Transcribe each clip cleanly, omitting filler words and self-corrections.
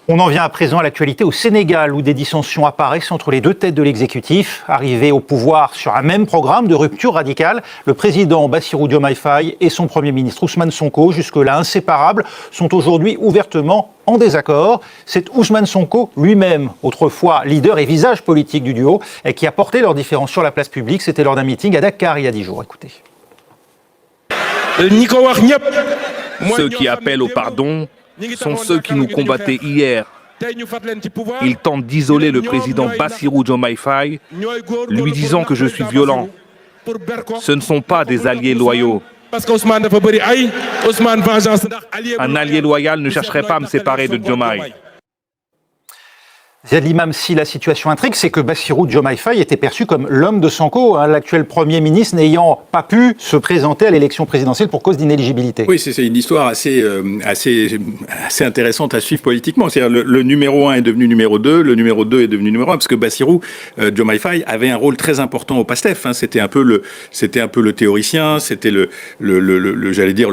On en vient à présent à l'actualité au Sénégal, où des dissensions apparaissent entre les deux têtes de l'exécutif. Arrivés au pouvoir sur un même programme de rupture radicale, le président Bassirou Diomaye Faye et son premier ministre Ousmane Sonko, jusque-là inséparables, sont aujourd'hui ouvertement en désaccord. C'est Ousmane Sonko lui-même, autrefois leader et visage politique du duo, qui a porté leurs différends sur la place publique. C'était lors d'un meeting à Dakar il y a 10 jours. Écoutez. Ceux qui appellent au pardon sont ceux qui nous combattaient hier. Ils tentent d'isoler le président Bassirou Diomaye Faye, lui disant que je suis violent. Ce ne sont pas des alliés loyaux. Un allié loyal ne chercherait pas à me séparer de Diomaye. Ziad Limam, si la situation intrigue, c'est que Bassirou Diomaye Faye était perçu comme l'homme de Sonko, l'actuel Premier ministre n'ayant pas pu se présenter à l'élection présidentielle pour cause d'inéligibilité. Oui, c'est une histoire assez intéressante à suivre politiquement. C'est-à-dire le numéro 1 est devenu numéro 2, le numéro 2 est devenu numéro 1, parce que Bassirou Diomaye Faye avait un rôle très important au PASTEF. C'était un peu le théoricien, c'était j'allais dire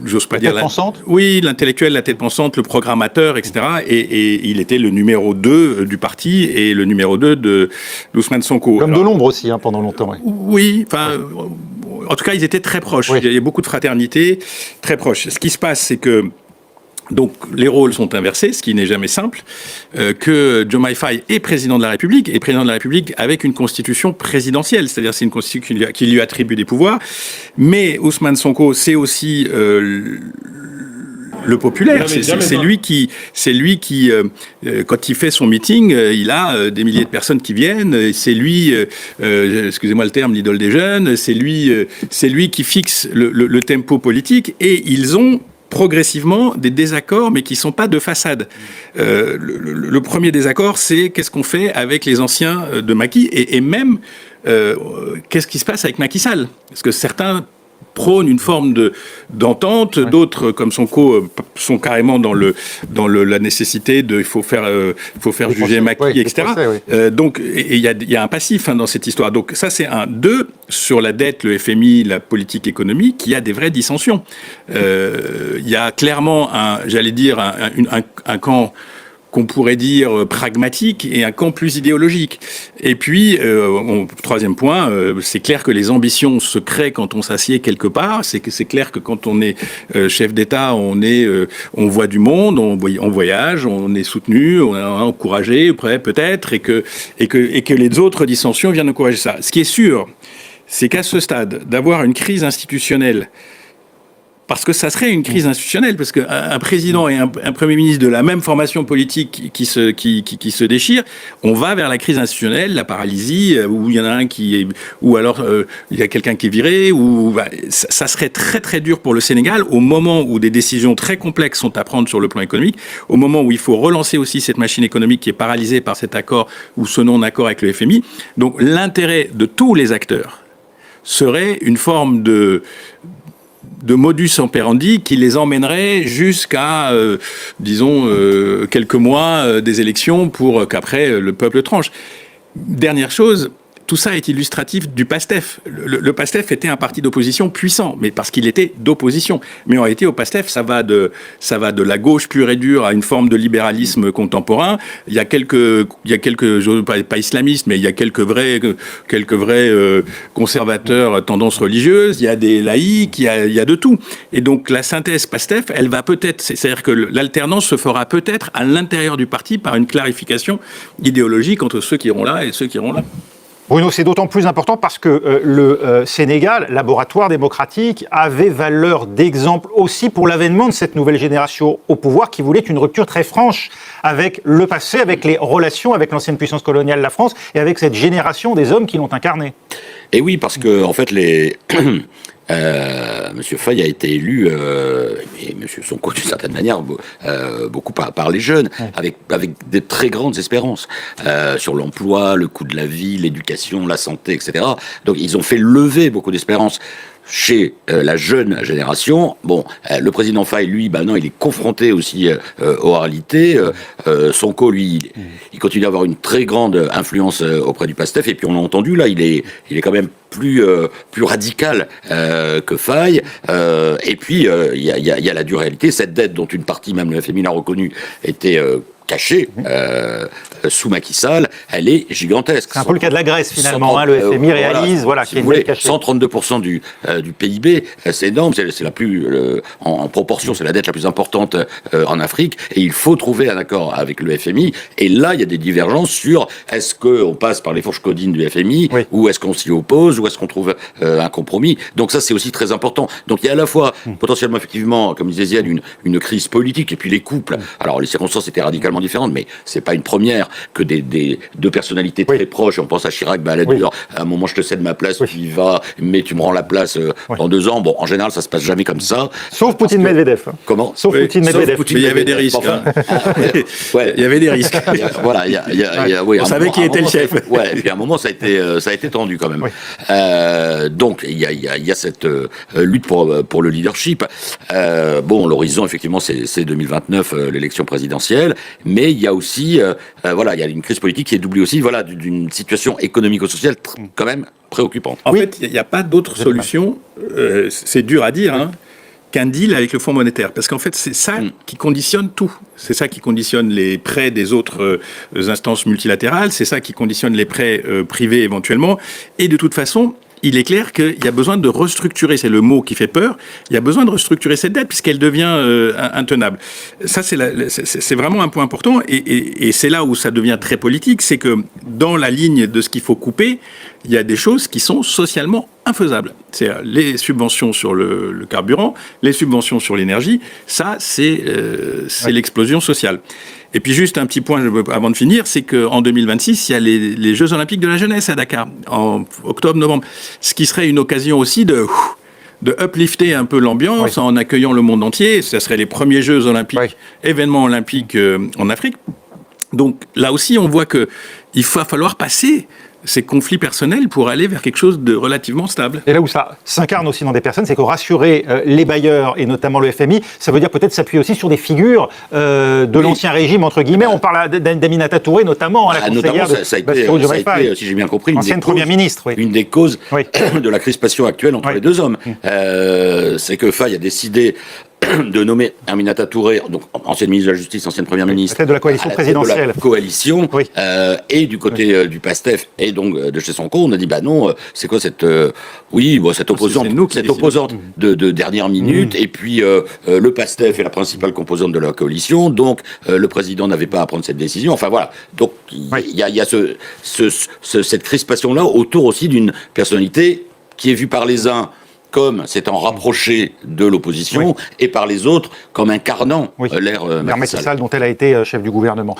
j'ose pas dire la tête pensante. Oui, l'intellectuel, la tête pensante, le programmateur, etc. Et il était le numéro 2 du parti et le numéro 2 d'Ousmane Sonko. L'homme de l'ombre aussi, pendant longtemps. Oui, en tout cas, ils étaient très proches. Oui. Il y avait beaucoup de fraternité, très proches. Ce qui se passe, c'est que donc les rôles sont inversés, ce qui n'est jamais simple, que Diomaye Faye est président de la République, et président de la République avec une constitution présidentielle, c'est-à-dire c'est une constitution qui lui attribue des pouvoirs, mais Ousmane Sonko, c'est aussi le populaire, c'est lui qui, quand il fait son meeting, il a des milliers de personnes qui viennent, c'est lui, excusez-moi le terme, l'idole des jeunes, c'est lui qui fixe le tempo politique, et ils ont progressivement des désaccords, mais qui ne sont pas de façade. Le premier désaccord, c'est qu'est-ce qu'on fait avec les anciens de Macky, et même qu'est-ce qui se passe avec Macky Sall. Parce que certains prônent une forme d'entente, ouais. D'autres, comme Sonko, sont carrément dans la nécessité de il faut faire juger Macky, ouais, etc. Procès, oui. Donc, il y a un passif dans cette histoire. Donc ça, c'est un. 2, sur la dette, le FMI, la politique économique, il y a des vraies dissensions. Il y a clairement un camp qu'on pourrait dire pragmatique et un camp plus idéologique. Et puis, troisième point, c'est clair que les ambitions se créent quand on s'assied quelque part. C'est clair que quand on est chef d'État, on voit du monde, on voyage, on est soutenu, on est encouragé, peut-être, et que les autres dissensions viennent encourager ça. Ce qui est sûr, c'est qu'à ce stade, d'avoir une crise institutionnelle, parce que ça serait une crise institutionnelle, parce qu'un président et un Premier ministre de la même formation politique qui se déchirent, on va vers la crise institutionnelle, la paralysie, où il y en a un ou alors il y a quelqu'un qui est viré, ça serait très très dur pour le Sénégal au moment où des décisions très complexes sont à prendre sur le plan économique, au moment où il faut relancer aussi cette machine économique qui est paralysée par cet accord ou ce non-accord avec le FMI. Donc l'intérêt de tous les acteurs serait une forme de modus operandi qui les emmènerait jusqu'à, quelques mois des élections pour qu'après le peuple tranche. Dernière chose, tout ça est illustratif du PASTEF. Le PASTEF était un parti d'opposition puissant, mais parce qu'il était d'opposition. Mais en réalité, au PASTEF, ça va de la gauche pure et dure à une forme de libéralisme contemporain. Il y a quelques pas islamistes, mais il y a quelques vrais conservateurs tendances religieuses. Il y a des laïcs, il y a de tout. Et donc la synthèse PASTEF, elle va peut-être, c'est-à-dire que l'alternance se fera peut-être à l'intérieur du parti par une clarification idéologique entre ceux qui iront là et ceux qui iront là. Bruno, c'est d'autant plus important parce que le Sénégal, laboratoire démocratique, avait valeur d'exemple aussi pour l'avènement de cette nouvelle génération au pouvoir qui voulait une rupture très franche avec le passé, avec les relations avec l'ancienne puissance coloniale, la France, et avec cette génération des hommes qui l'ont incarné. Et oui, parce que en fait, Monsieur Faye a été élu, et Monsieur Sonko d'une certaine manière, beaucoup par les jeunes, avec des très grandes espérances sur l'emploi, le coût de la vie, l'éducation, la santé, etc. Donc ils ont fait lever beaucoup d'espérances. chez la jeune génération. Bon, le président Faye, lui, non, il est confronté aussi aux réalités. Sonko, lui, il continue à avoir une très grande influence auprès du PASTEF. Et puis on l'a entendu, là, il est quand même plus radical que Faye. Et puis il y a la dure réalité, cette dette dont une partie, même le FMI l'a reconnu, était cachée sous Macky Sall, elle est gigantesque. C'est un peu le cas de la Grèce finalement, le FMI réalise, qu'il y a une dette cachée. 132% du PIB, c'est énorme, c'est la plus, en proportion, c'est la dette la plus importante en Afrique, et il faut trouver un accord avec le FMI, et là, il y a des divergences sur est-ce qu'on passe par les fourches codines du FMI, ou est-ce qu'on s'y oppose, ou est-ce qu'on trouve un compromis. Donc ça, c'est aussi très important. Donc il y a à la fois, potentiellement, effectivement, comme disait Ziad, une crise politique, et puis les couples. Alors les circonstances étaient radicalement différentes, mais c'est pas une première que des deux personnalités très proches. On pense à Chirac, elle a dit, à un moment je te cède ma place, tu y vas, mais tu me rends la place dans 2 ans. Bon, en général, ça se passe jamais comme ça. Sauf Poutine-Medvedev. Comment? Sauf Poutine-Medvedev. Mais il y avait des risques. Il y avait des risques. Voilà, on savait qui était le chef. Et puis à un moment, ça a été tendu quand même. Donc, il y a cette lutte pour le leadership. L'horizon, effectivement, c'est 2029, l'élection présidentielle, mais il y a aussi, il y a une crise politique qui est doublée aussi, d'une situation économico-sociale quand même préoccupante. En fait, il n'y a pas d'autre solution, c'est dur à dire, qu'un deal avec le Fonds monétaire. Parce qu'en fait, c'est ça qui conditionne tout. C'est ça qui conditionne les prêts des autres instances multilatérales, c'est ça qui conditionne les prêts privés éventuellement, et de toute façon, il est clair qu'il y a besoin de restructurer, c'est le mot qui fait peur, il y a besoin de restructurer cette dette puisqu'elle devient intenable. Ça, c'est vraiment un point important et c'est là où ça devient très politique, c'est que dans la ligne de ce qu'il faut couper, il y a des choses qui sont socialement infaisables. C'est les subventions sur le carburant, les subventions sur l'énergie, ça, c'est l'explosion sociale. Et puis juste un petit point avant de finir, c'est qu'en 2026, il y a les Jeux Olympiques de la jeunesse à Dakar, en octobre-novembre. Ce qui serait une occasion aussi de uplifter un peu l'ambiance en accueillant le monde entier. Ce serait les premiers Jeux Olympiques, événements olympiques en Afrique. Donc là aussi, on voit qu'il va falloir passer ces conflits personnels pour aller vers quelque chose de relativement stable. Et là où ça s'incarne aussi dans des personnes, c'est que rassurer les bailleurs, et notamment le FMI, ça veut dire peut-être s'appuyer aussi sur des figures de l'ancien régime, entre guillemets. On parle d'Aminata Touré, notamment, la conseillère de Bassirou Diomaye Faye, si j'ai bien compris, ancienne première ministre. Une des causes de la crispation actuelle entre les deux hommes. C'est que Faye a décidé de nommer Aminata Touré, donc ancienne ministre de la Justice, ancienne première ministre, tête de la coalition présidentielle. De la coalition, et du côté du PASTEF et donc de chez Sonko, on a dit non, c'est quoi cette opposante de dernière minute, et puis le PASTEF est la principale composante de la coalition, donc le président n'avait pas à prendre cette décision. Enfin voilà, donc il y a cette crispation là autour aussi d'une personnalité qui est vue par les uns comme s'étant rapproché de l'opposition, et par les autres comme incarnant l'ère Macky Sall, dont elle a été chef du gouvernement.